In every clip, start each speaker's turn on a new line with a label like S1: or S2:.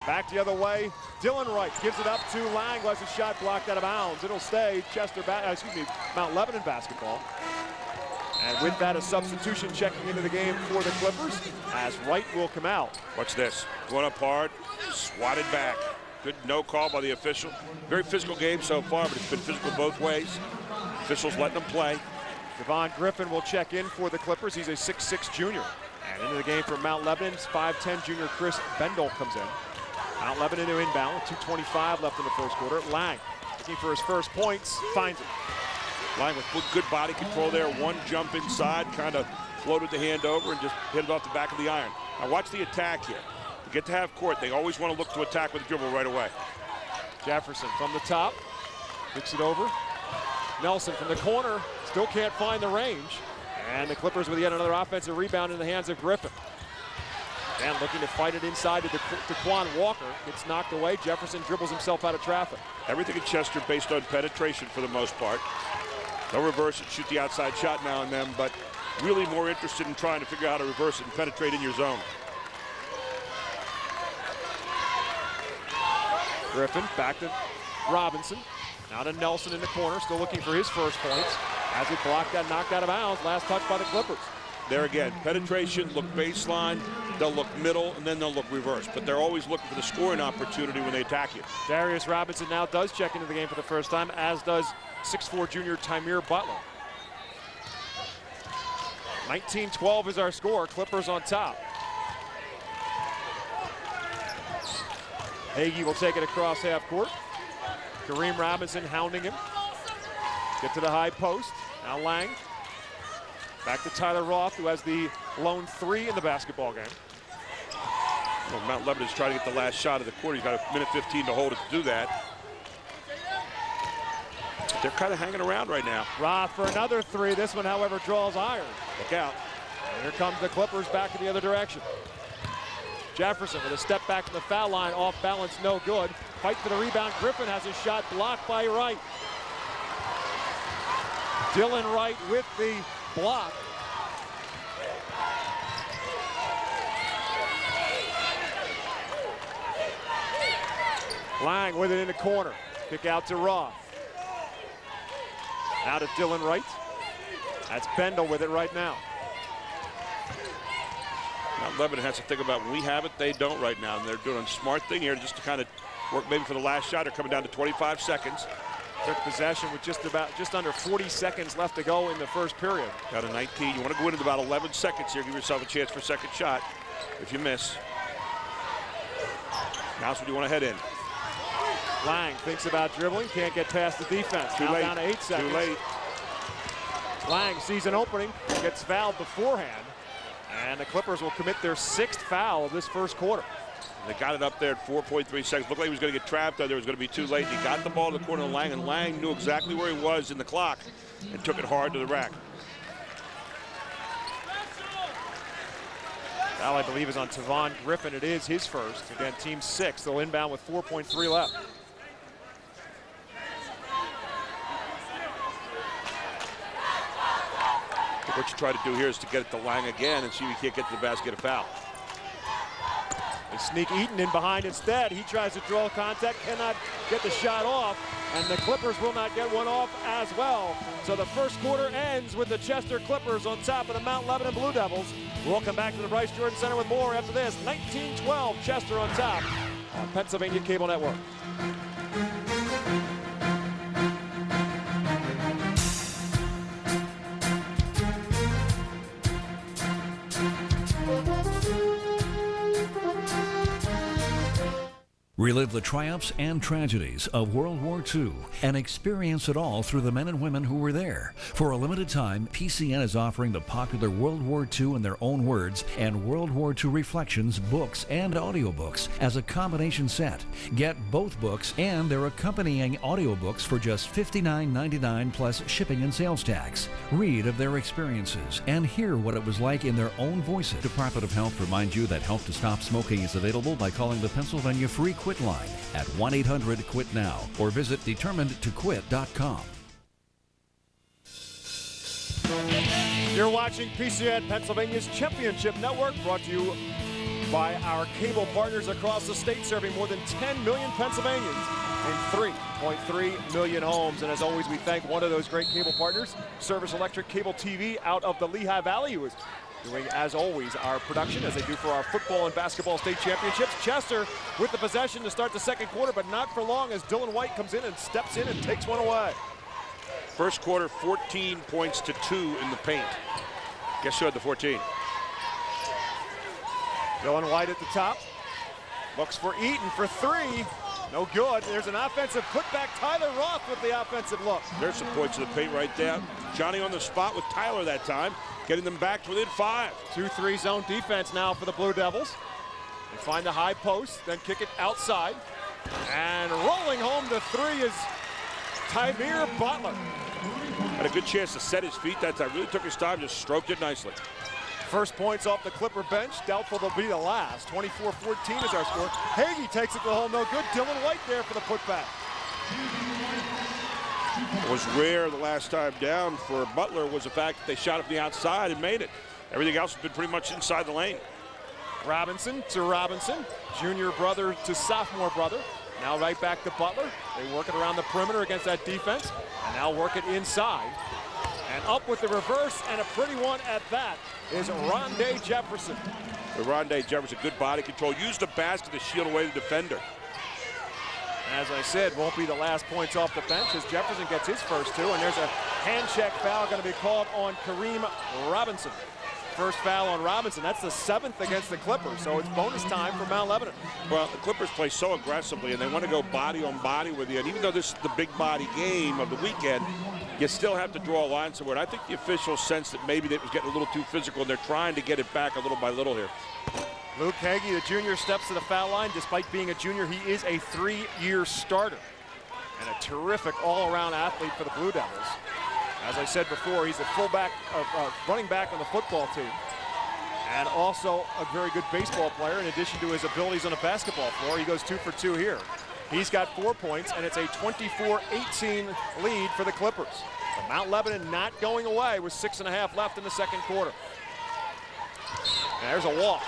S1: Back the other way. Dylan Wright gives it up to Lang, who has a shot blocked out of bounds. It'll stay Mount Lebanon basketball. And with that, a substitution checking into the game for the Clippers as Wright will come out.
S2: Watch this. Going up hard, swatted back. Good no call by the official. Very physical game so far, but it's been physical both ways. Officials letting them play.
S1: Devon Griffin will check in for the Clippers. He's a 6'6" junior. And into the game for Mount Lebanon's 5'10" junior Chris Bendel comes in. Mount Lebanon to inbound with 2:25 left in the first quarter. Lang looking for his first points, finds it.
S2: Lang with good body control there. One jump inside, kind of floated the hand over and just hit it off the back of the iron. Now watch the attack here. To get to half court, they always want to look to attack with the dribble right away.
S1: Jefferson from the top, kicks it over. Nelson from the corner, still can't find the range. And the Clippers with yet another offensive rebound in the hands of Griffin. And looking to fight it inside to Quan Walker. Gets knocked away. Jefferson dribbles himself out of traffic.
S2: Everything in Chester based on penetration for the most part. They'll reverse it, shoot the outside shot now and then, but really more interested in trying to figure out how to reverse it and penetrate in your zone.
S1: Griffin back to Robinson. Now to Nelson in the corner, still looking for his first points. As it blocked that, knocked out of bounds. Last touch by the Clippers.
S2: There again, penetration, look baseline, they'll look middle, and then they'll look reverse. But they're always looking for the scoring opportunity when they attack you.
S1: Darius Robinson now does check into the game for the first time, as does 6'4" junior Tymir Butler. 19-12 is our score. Clippers on top. Hagee will take it across half court. Kareem Robinson hounding him. Get to the high post. Now Lang. Back to Tyler Roth, who has the lone 3 in the basketball game.
S2: Well, Mount Lebanon's trying to get the last shot of the quarter. He's got a minute 15 to hold it to do that. They're kind of hanging around right now.
S1: Roth for another 3. This one, however, draws iron.
S2: Look out.
S1: And here comes the Clippers back in the other direction. Jefferson with a step back to the foul line, off balance, no good. Fight for the rebound. Griffin has his shot blocked by Wright. Dylan Wright with the block. Lang with it in the corner. Kick out to Roth. Out to Dylan Wright. That's Bendel with it right now.
S2: Mount Lebanon has to think about when we have it, they don't right now. And they're doing a smart thing here just to kind of work maybe for the last shot. They're coming down to 25 seconds.
S1: Took possession with just under 40 seconds left to go in the first period.
S2: Got a 19. You want to go into about 11 seconds here. Give yourself a chance for a second shot if you miss. Now's when you want to head in.
S1: Lang thinks about dribbling, can't get past the defense.
S2: Too
S1: now
S2: late.
S1: Down to 8 seconds.
S2: Too late.
S1: Lang sees an opening, gets fouled beforehand, and the Clippers will commit their 6th foul of this first quarter.
S2: They got it up there at 4.3 seconds. Looked like he was going to get trapped out there. It was going to be too late. He got the ball to the corner of Lang, and Lang knew exactly where he was in the clock and took it hard to the rack.
S1: Foul, I believe, is on Tavon Griffin. It is his first. Again, team 6. They'll inbound with 4.3 left.
S2: What you try to do here is to get it to Lang again and see if you can't get to the basket, get a foul.
S1: They sneak Eaton in behind instead. He tries to draw contact, cannot get the shot off, and the Clippers will not get one off as well. So the first quarter ends with the Chester Clippers on top of the Mount Lebanon Blue Devils. We'll come back to the Bryce Jordan Center with more after this. 19-12, Chester on top on Pennsylvania Cable Network.
S3: Relive the triumphs and tragedies of World War II and experience it all through the men and women who were there. For a limited time, PCN is offering the popular World War II in their own words and World War II Reflections books and audiobooks as a combination set. Get both books and their accompanying audiobooks for just $59.99 plus shipping and sales tax. Read of their experiences and hear what it was like in their own voices. Department of Health reminds you that help to stop smoking is available by calling the Pennsylvania Free Quit line at 1-800-QUIT-NOW or visit determinedtoquit.com.
S1: You're watching PCN Pennsylvania's Championship Network, brought to you by our cable partners across the state, serving more than 10 million Pennsylvanians in 3.3 million homes. And as always, we thank one of those great cable partners, Service Electric Cable TV out of the Lehigh Valley, who is doing, as always, our production as they do for our football and basketball state championships. Chester with the possession to start the second quarter, but not for long as Dylan White comes in and steps in and takes one away.
S2: First quarter, 14 points to 2 in the paint. Guess who had the 14?
S1: Dylan White at the top. Looks for Eaton for three. No good. There's an offensive putback. Tyler Roth with the offensive look.
S2: There's some points to the paint right there. Johnny on the spot with Tyler that time, getting them back to within 5.
S1: 2-3 zone defense now for the Blue Devils. They find the high post, then kick it outside. And rolling home the three is Tymir Butler.
S2: Had a good chance to set his feet that time. Really took his time, just stroked it nicely.
S1: First points off the Clipper bench. Doubtful they'll be the last. 24-14 is our score. Hagee takes it to the hole, no good. Dylan White there for the putback.
S2: What was rare the last time down for Butler was the fact that they shot up the outside and made it. Everything else has been pretty much inside the lane.
S1: Robinson to Robinson. Junior brother to sophomore brother. Now right back to Butler. They work it around the perimeter against that defense. And now work it inside. And up with the reverse, and a pretty one at that, is Rondé Jefferson.
S2: Rondé Jefferson, good body control. Used the basket to shield away the defender.
S1: As I said, won't be the last points off the bench as Jefferson gets his first two, and there's a hand check foul going to be called on Kareem Robinson. First foul on Robinson. That's the 7th against the Clippers, so it's bonus time for Mount Lebanon.
S2: Well, the Clippers play so aggressively, and they want to go body on body with you. And even though this is the big body game of the weekend, you still have to draw a line somewhere. And I think the officials sense that maybe it was getting a little too physical, and they're trying to get it back a little by little here.
S1: Luke Hagee, the junior, steps to the foul line. Despite being a junior, he is a 3-year starter and a terrific all-around athlete for the Blue Devils. As I said before, he's a fullback, running back on the football team, and also a very good baseball player in addition to his abilities on the basketball floor. He goes 2 for 2 here. He's got 4 points, and it's a 24-18 lead for the Clippers. So Mount Lebanon not going away with 6.5 left in the second quarter. And there's a walk.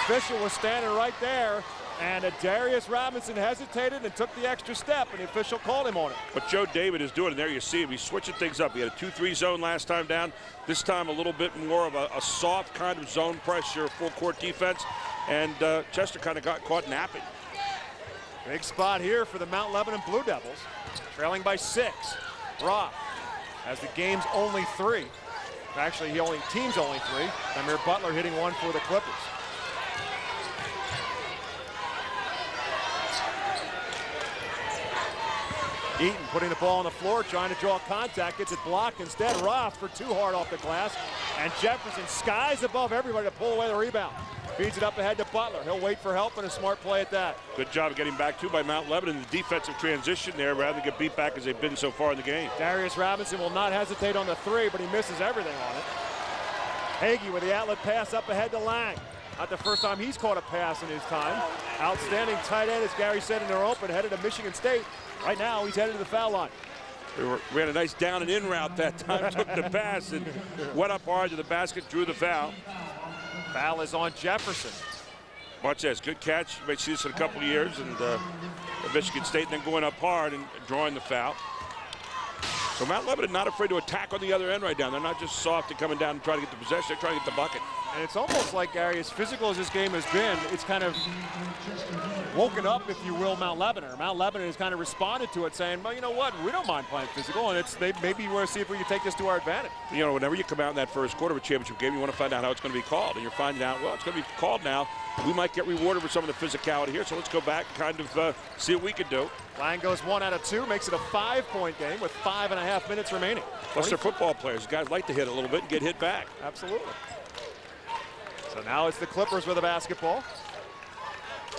S1: Fisher was standing right there, and Darius Robinson hesitated and took the extra step, and the official called him on it.
S2: What Joe David is doing, and there you see him, he's switching things up. He had a 2-3 zone last time down. This time a little bit more of a soft kind of zone pressure, full court defense, and Chester kind of got caught napping.
S1: Big spot here for the Mount Lebanon Blue Devils, trailing by 6. Roth has the game's only 3. Actually, team's only 3. Tymir Butler hitting one for the Clippers. Eaton putting the ball on the floor, trying to draw contact, gets it blocked instead. Roth for 2 hard off the glass, and Jefferson skies above everybody to pull away the rebound. Feeds it up ahead to Butler. He'll wait for help, and a smart play at that.
S2: Good job of getting back to by Mount Lebanon. The defensive transition there rather than get beat back as they've been so far in the game.
S1: Darius Robinson will not hesitate on the 3, but he misses everything on it. Hagee with the outlet pass up ahead to Lang. Not the first time he's caught a pass in his time. Outstanding tight end, as Gary said in their open, headed to Michigan State. Right now, he's headed to the foul line.
S2: We ran a nice down and in route that time, took the pass and went up hard to the basket, drew the foul.
S1: Foul is on Jefferson.
S2: Watch this, good catch. You may see this in a couple of years, and Michigan State, and then going up hard and drawing the foul. So Mount Lebanon not afraid to attack on the other end right now. They're not just soft and coming down and trying to get the possession, they're trying to get the bucket.
S1: And it's almost like, Gary, as physical as this game has been, it's kind of woken up, if you will, Mount Lebanon. Mount Lebanon has kind of responded to it, saying, well, you know what, we don't mind playing physical, and maybe you want to see if we can take this to our advantage.
S2: You know, whenever you come out in that first quarter of a championship game, you want to find out how it's going to be called. And you're finding out, well, it's going to be called now. We might get rewarded for some of the physicality here, so let's go back and kind of see what we can do.
S1: Lang goes 1 out of 2, makes it a 5-point game with 5.5 minutes remaining.
S2: Plus, they're football players. Guys like to hit a little bit and get hit back.
S1: Absolutely. So now it's the Clippers with the basketball.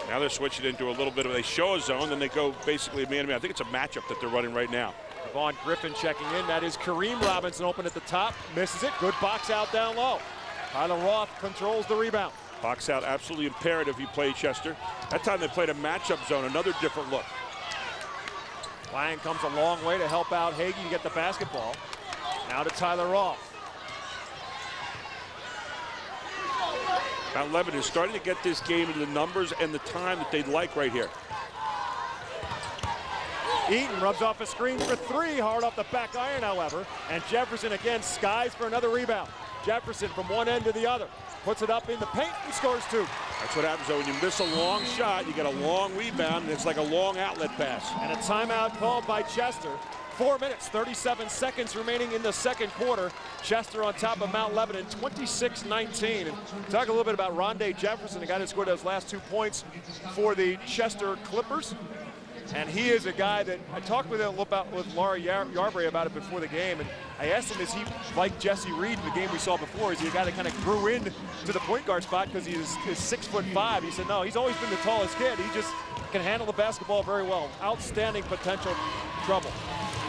S2: Now they're switching into a little bit of, they show a zone, then they go basically man-to-man. I think it's a matchup that they're running right now.
S1: Devon Griffin checking in. That is Kareem Robinson open at the top. Misses it. Good box out down low. Tyler Roth controls the rebound.
S2: Box out, absolutely imperative you play Chester. That time they played a matchup zone, another different look.
S1: Lang comes a long way to help out Hagee to get the basketball. Now to Tyler Roth.
S2: Mount Lebanon is starting to get this game into the numbers and the time that they'd like right here.
S1: Eaton rubs off a screen for three, hard off the back iron, however, and Jefferson again skies for another rebound. Jefferson from one end to the other, puts it up in the paint and scores two.
S2: That's what happens though, when you miss a long shot, you get a long rebound, and it's like a long outlet pass.
S1: And a timeout called by Chester. 4 minutes, 37 seconds remaining in the second quarter. Chester on top of Mount Lebanon, 26-19. And talk a little bit about Rondé Jefferson, the guy that scored those last 2 points for the Chester Clippers. And he is a guy that I talked with Laura Yarbury about it before the game, and I asked him, is he like Jesse Reed in the game we saw before? Is he a guy that kind of grew into the point guard spot because he is 6'5"? He said, no, he's always been the tallest kid. He just can handle the basketball very well. Outstanding potential trouble.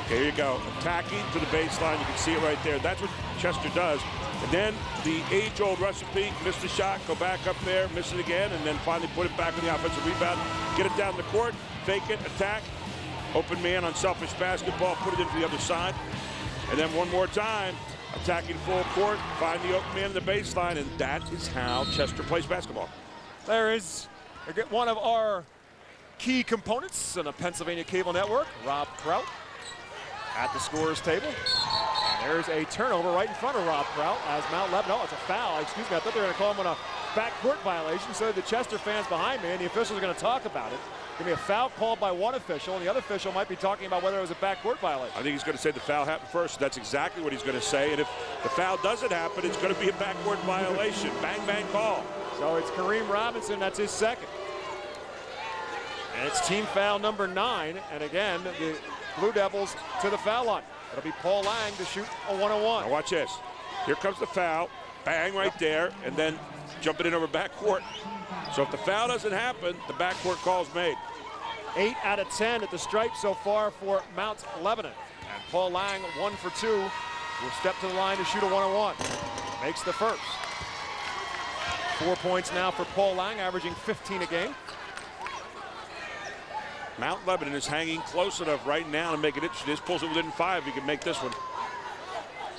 S2: Here you go, attacking to the baseline. You can see it right there. That's what Chester does. And then the age-old recipe, miss the shot, go back up there, miss it again, and then finally put it back on the offensive rebound, get it down the court, fake it, attack, open man on selfish basketball, put it into the other side, and then one more time, attacking full court, find the open man in the baseline, and that is how Chester plays basketball.
S1: There is one of our key components on the Pennsylvania Cable Network, Rob Kraut, at the scorer's table. And there's a turnover right in front of Rob Kraut as Mount Lebanon. Oh, it's a foul. Excuse me. I thought they were going to call him on a backcourt violation. So the Chester fans behind me, and the officials are going to talk about it. Going to be a foul called by one official, and the other official might be talking about whether it was a backcourt violation.
S2: I think he's going to say the foul happened first. That's exactly what he's going to say. And if the foul doesn't happen, it's going to be a backcourt violation. Bang, bang call.
S1: So it's Kareem Robinson. That's his second. And it's team foul number 9. And again, the Blue Devils to the foul line. It'll be Paul Lang to shoot a one-on-one.
S2: Now watch this. Here comes the foul. Bang right there. And then jumping in over backcourt. So if the foul doesn't happen, the backcourt call's made.
S1: 8 out of 10 at the stripe so far for Mount Lebanon. And Paul Lang, 1 for 2, will step to the line to shoot a one-on-one. Makes the first. 4 points now for Paul Lang, averaging 15 a game.
S2: Mount Lebanon is hanging close enough right now to make it interesting. This pulls it within 5. He can make this one.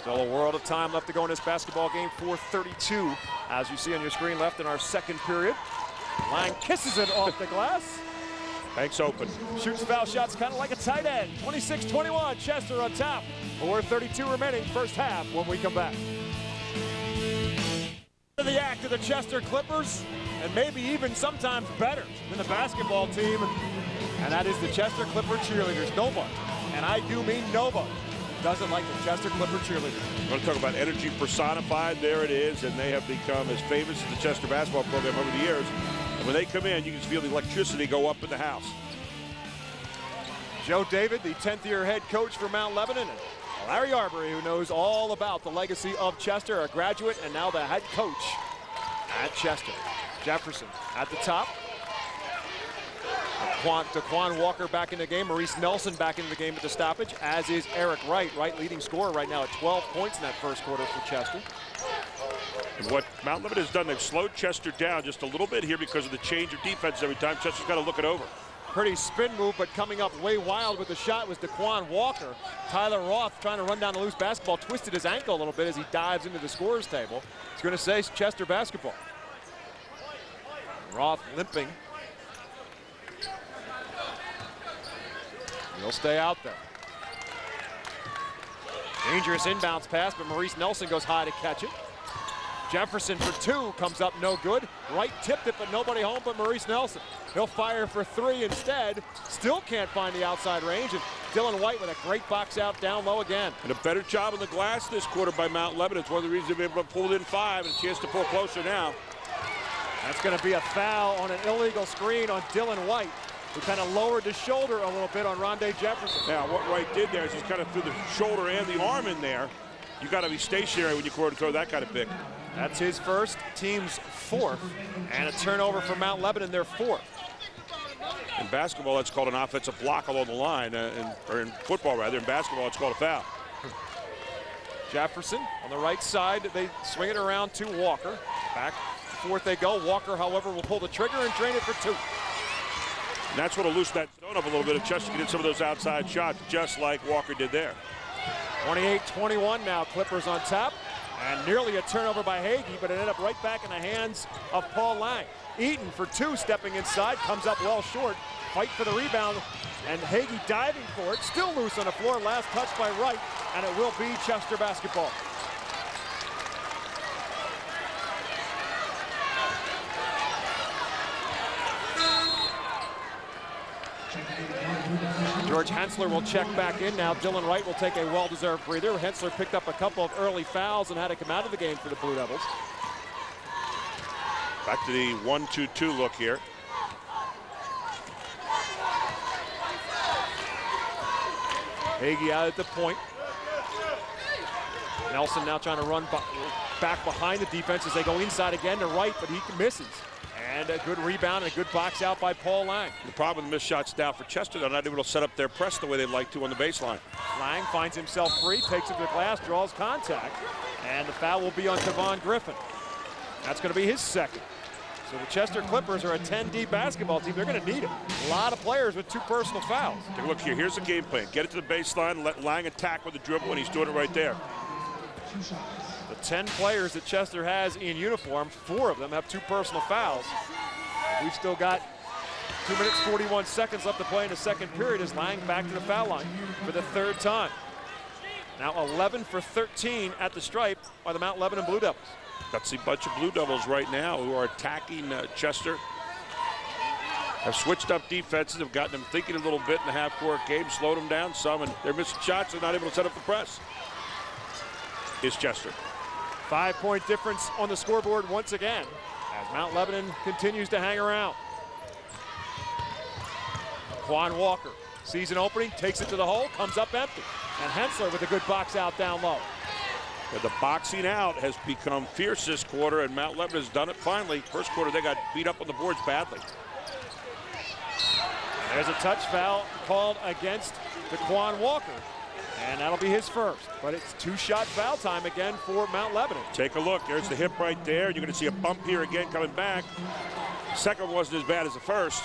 S1: Still a world of time left to go in this basketball game. 4:32, as you see on your screen, left in our second period. Lang kisses it off the glass.
S2: Banks open.
S1: Shoots foul shots kind of like a tight end. 26-21, Chester on top. 4:32 remaining, first half when we come back. The act of the Chester Clippers, and maybe even sometimes better than the basketball team, and that is the Chester Clipper cheerleaders. Nobody, and I do mean nobody, doesn't like the Chester Clipper cheerleaders.
S2: We're going to talk about energy personified. There it is, and they have become as famous as the Chester basketball program over the years. And when they come in, you can feel the electricity go up in the house.
S1: Joe David, the 10th-year head coach for Mount Lebanon, and Larry Arbery, who knows all about the legacy of Chester, a graduate and now the head coach at Chester. Jefferson at the top. Daquan Walker back in the game. Maurice Nelson back into the game at the stoppage, as is Eric Wright. Wright leading scorer right now at 12 points in that first quarter for Chester.
S2: And what Mount Lebanon has done, they've slowed Chester down just a little bit here because of the change of defense every time. Chester's got to look it over.
S1: Pretty spin move, but coming up way wild with the shot was Daquan Walker. Tyler Roth trying to run down the loose basketball, twisted his ankle a little bit as he dives into the scorer's table. It's going to say Chester basketball. Roth limping. He'll stay out there. Dangerous inbounds pass, but Maurice Nelson goes high to catch it. Jefferson for 2, comes up no good. Wright tipped it, but nobody home but Maurice Nelson. He'll fire for 3 instead. Still can't find the outside range. And Dylan White with a great box out down low again.
S2: And a better job on the glass this quarter by Mount Lebanon. It's one of the reasons they've been able to pull it in 5 and a chance to pull closer now.
S1: That's going to be a foul on an illegal screen on Dylan White, who kind of lowered the shoulder a little bit on Rondé Jefferson.
S2: Now, what Wright did there is he's kind of threw the shoulder and the arm in there. You got to be stationary when you throw that kind of pick.
S1: That's his first, team's 4th, and a turnover for Mount Lebanon, their 4th.
S2: In basketball, that's called an offensive block along the line, or in football, rather. In basketball, it's called a foul.
S1: Jefferson on the right side. They swing it around to Walker. Back and forth they go. Walker, however, will pull the trigger and drain it for 2.
S2: And that's what will loosen that zone up a little bit if Chester can get some of those outside shots, just like Walker did there.
S1: 28-21 now, Clippers on top. And nearly a turnover by Hagee, but it ended up right back in the hands of Paul Lang. Eaton for two, stepping inside, comes up well short. Fight for the rebound, and Hagee diving for it. Still loose on the floor, last touch by Wright, and it will be Chester basketball. George Hensler will check back in now. Dylan Wright will take a well-deserved breather. Hensler picked up a couple of early fouls and had to come out of the game for the Blue Devils.
S2: Back to the 1-2-2 look here.
S1: Hagee out at the point. Nelson now trying to run back behind the defense as they go inside again to Wright, but he misses. And a good rebound and a good box out by Paul Lang.
S2: The problem with the missed shots now for Chester, they're not able to set up their press the way they'd like to on the baseline.
S1: Lang finds himself free, takes it to the glass, draws contact, and the foul will be on Devon Griffin. That's going to be his second. So the Chester Clippers are a 10-deep basketball team. They're going to need it. A lot of players with two personal fouls.
S2: Take a look here. Here's the game plan. Get it to the baseline, let Lang attack with the dribble, and he's doing it right there.
S1: The 10 players that Chester has in uniform, 4 of them have two personal fouls. We've still got 2 minutes, 41 seconds left to play in the second period as Lang back to the foul line for the third time. Now 11 for 13 at the stripe by the Mount Lebanon Blue Devils.
S2: That's a bunch of Blue Devils right now who are attacking Chester. Have switched up defenses, have gotten them thinking a little bit in the half-court game, slowed them down some, and they're missing shots. They're not able to set up the press. Is Chester.
S1: 5-point difference on the scoreboard once again as Mount Lebanon continues to hang around. Quan Walker, season opening, takes it to the hole, comes up empty. And Hensler with a good box out down low.
S2: Yeah, the boxing out has become fierce this quarter, and Mount Lebanon has done it finally. First quarter, they got beat up on the boards badly.
S1: There's a touch foul called against Quan Walker. And that'll be his first, but it's 2-shot foul time again for Mount Lebanon.
S2: Take a look, there's the hip right there. You're gonna see a bump here again coming back. Second one wasn't as bad as the first.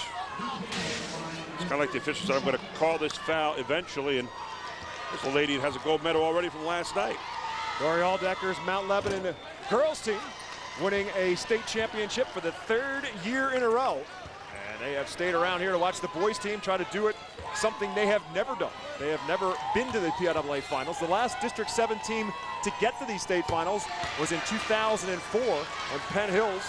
S2: It's kind of like the officials said, I'm gonna call this foul eventually, and this lady has a gold medal already from last night.
S1: Dory Aldecker's Mount Lebanon girls team winning a state championship for the 3rd year in a row. And they have stayed around here to watch the boys team try to do it, something they have never done. They have never been to the PIAA finals. The last District 7 team to get to these state finals was in 2004 when Penn Hills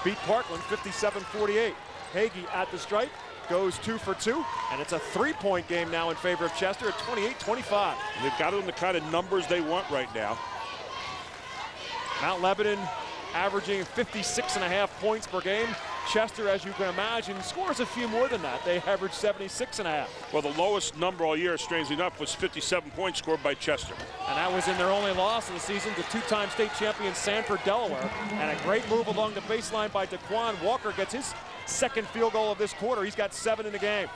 S1: beat Parkland 57-48. Hagee at the stripe, goes 2 for 2, and it's a 3-point game now in favor of Chester at 28-25.
S2: They've got them the kind of numbers they want right now.
S1: Mount Lebanon averaging 56.5 points per game. Chester, as you can imagine, scores a few more than that. They average 76.5.
S2: Well, the lowest number all year, strangely enough, was 57 points scored by Chester.
S1: And that was in their only loss of the season to 2-time state champion Sanford, Delaware. And a great move along the baseline by Daquan Walker gets his second field goal of this quarter. He's got 7 in the game.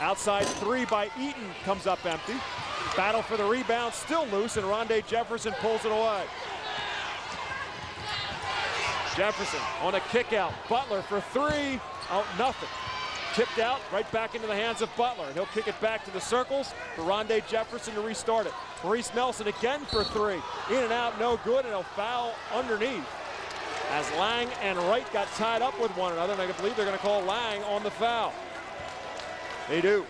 S1: Outside 3 by Eaton comes up empty. Battle for the rebound, still loose, and Rondé Jefferson pulls it away. Jefferson on a kick out. Butler for 3. Out nothing. Tipped out, right back into the hands of Butler. And he'll kick it back to the circles for Rondé Jefferson to restart it. Maurice Nelson again for 3. In and out, no good, and he'll foul underneath. As Lang and Wright got tied up with one another, and I believe they're going to call Lang on the foul. They do.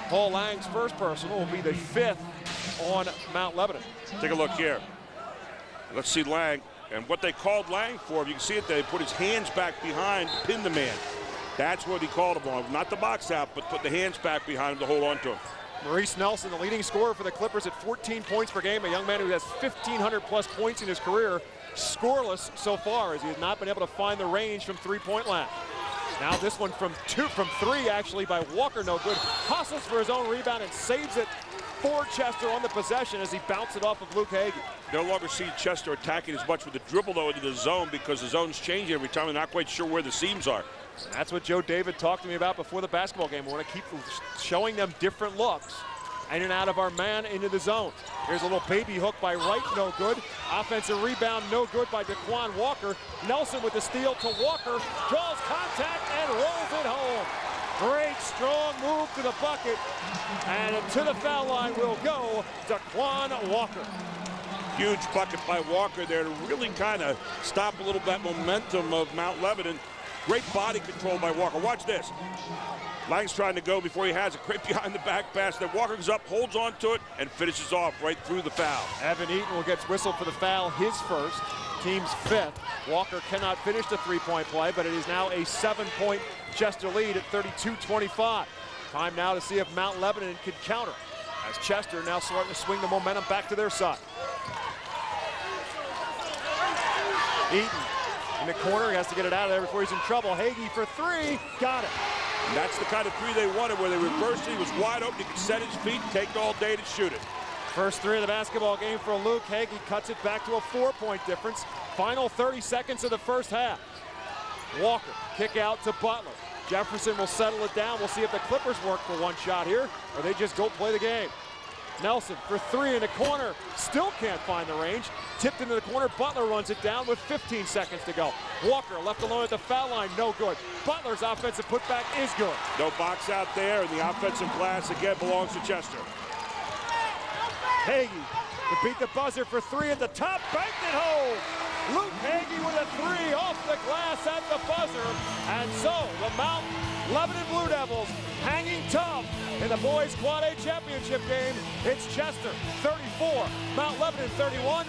S1: Paul Lang's first personal will be the 5th on Mount Lebanon.
S2: Take a look here. Let's see Lang. And what they called Lang for, if you can see it, they put his hands back behind, pin the man. That's what he called him on. Not the box out, but put the hands back behind him to hold on to him.
S1: Maurice Nelson, the leading scorer for the Clippers at 14 points per game, a young man who has 1,500 plus points in his career, scoreless so far as he has not been able to find the range from 3-point land. Now this one from 3 actually by Walker, no good. Hustles for his own rebound and saves it for Chester on the possession as he bounced it off of Luke Hagee.
S2: No longer see Chester attacking as much with the dribble though into the zone because the zone's changing every time. They're not quite sure where the seams are.
S1: That's what Joe David talked to me about before the basketball game. We want to keep showing them different looks in and out of our man into the zone. Here's a little baby hook by Wright, no good. Offensive rebound, no good by Daquan Walker. Nelson with the steal to Walker, draws contact and rolls it home. Great strong move to the bucket, and to the foul line will go Daquan Walker.
S2: Huge bucket by Walker there to really kind of stop a little bit momentum of Mount Lebanon. Great body control by Walker. Watch this. Lang's trying to go before he has it. Great behind the back pass. Then Walker goes up, holds on to it, and finishes off right through the foul.
S1: Evan Eaton will get whistled for the foul, his first, team's 5th. Walker cannot finish the three-point play, but it is now a 7-point Chester lead at 32-25. Time now to see if Mount Lebanon can counter, as Chester now starting to swing the momentum back to their side. Eaton in the corner, he has to get it out of there before he's in trouble. Hagee for 3, got it.
S2: And that's the kind of 3 they wanted, where they reversed it. He was wide open. He could set his feet, take all day to shoot it.
S1: First 3 of the basketball game for Luke. Hagee cuts it back to a 4-point difference. Final 30 seconds of the first half. Walker, kick out to Butler. Jefferson will settle it down. We'll see if the Clippers work for one shot here, or they just go play the game. Nelson for 3 in the corner, still can't find the range. Tipped into the corner, Butler runs it down with 15 seconds to go. Walker left alone at the foul line, no good. Butler's offensive putback is good.
S2: No box out there, and the offensive glass again belongs to Chester.
S1: Hagee to beat the buzzer for 3 at the top, banked it home. Luke Hagee with a 3 off the glass at the buzzer. And so the Mount Lebanon Blue Devils hanging tough in the boys Quad A championship game. It's Chester 34, Mount Lebanon 31.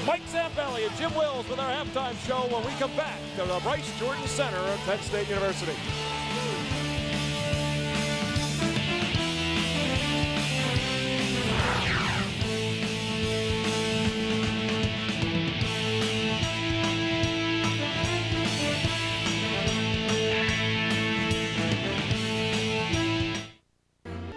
S1: Mike Zambelli and Jim Wills with our halftime show when we come back to the Bryce Jordan Center at Penn State University.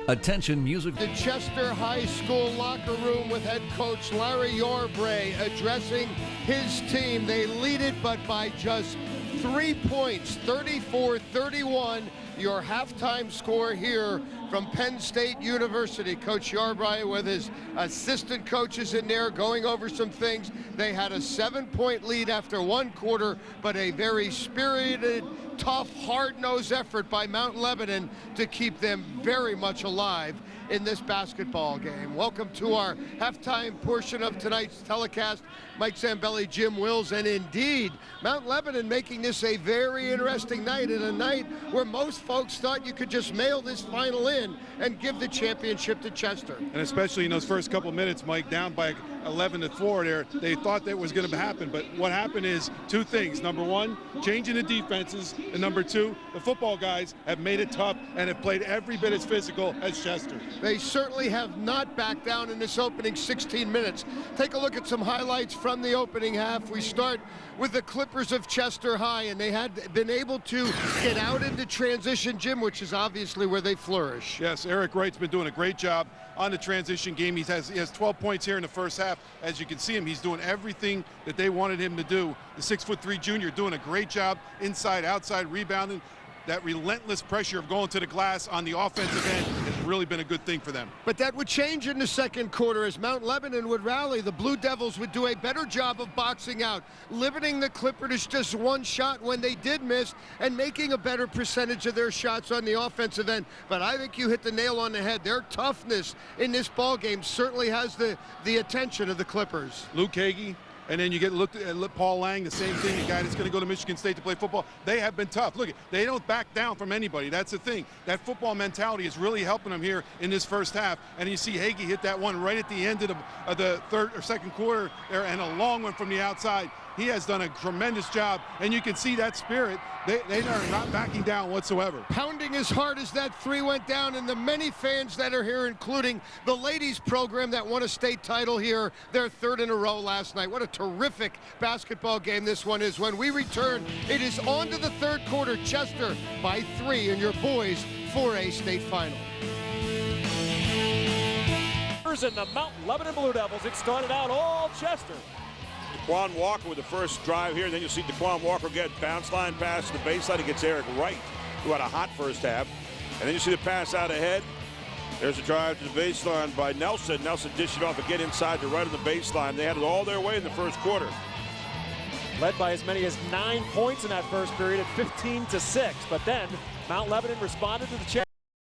S3: Attention music.
S4: The Chester High School locker room with head coach Larry Yorbray addressing his team. They lead it, but by just 3 points, 34-31, your halftime score here from Penn State University. Coach Yorbray with his assistant coaches in there going over some things. They had a 7-point lead after 1 quarter, but a very spirited, tough, hard-nosed effort by Mount Lebanon to keep them very much alive in this basketball game. Welcome to our halftime portion of tonight's telecast. Mike Zambelli, Jim Wills, and indeed, Mount Lebanon making this a very interesting night, and a night where most folks thought you could just mail this final in and give the championship to Chester.
S5: And especially in those first couple minutes, Mike, down by 11-4 there, they thought that was going to happen. But what happened is 2 things. Number 1, changing the defenses. And number 2, the football guys have made it tough and have played every bit as physical as Chester.
S4: They certainly have not backed down in this opening 16 minutes. Take a look at some highlights from the opening half. We start with the Clippers of Chester High, and they had been able to get out into transition, Jim, which is obviously where they flourish.
S5: Yes, Eric Wright's been doing a great job on the transition game. He has 12 points here in the first half. As you can see him, he's doing everything that they wanted him to do. The 6'3" junior doing a great job inside, outside, rebounding. That relentless pressure of going to the glass on the offensive end has really been a good thing for them.
S4: But that would change in the second quarter as Mount Lebanon would rally. The Blue Devils would do a better job of boxing out, limiting the Clippers to just 1 shot when they did miss, and making a better percentage of their shots on the offensive end. But I think you hit the nail on the head. Their toughness in this ball game certainly has the attention of the Clippers.
S5: Luke Hagee. And then you get looked at Paul Lang, the same thing, the guy that's going to go to Michigan State to play football. They have been tough. Look, they don't back down from anybody. That's the thing. That football mentality is really helping them here in this first half. And you see Hagee hit that one right at the end of the third or second quarter there, and a long one from the outside. He has done a tremendous job, and you can see that spirit. They are not backing down whatsoever.
S4: Pounding as hard as that 3 went down, and the many fans that are here, including the ladies program that won a state title here, their 3rd in a row last night. What a terrific basketball game this one is. When we return, it is on to the 3rd quarter. Chester by 3 in your boys 4A state final.
S1: And the Mount Lebanon Blue Devils, it started out all Chester.
S2: Daquan Walker with the first drive here. Then you'll see Daquan Walker get bounce line pass to the baseline against Eric Wright, who had a hot first half. And then you see the pass out ahead. There's a drive to the baseline by Nelson. Nelson dished it off again inside to right on the baseline. They had it all their way in the first quarter.
S1: Led by as many as 9 points in that first period at 15-6. But then Mount Lebanon responded to the challenge.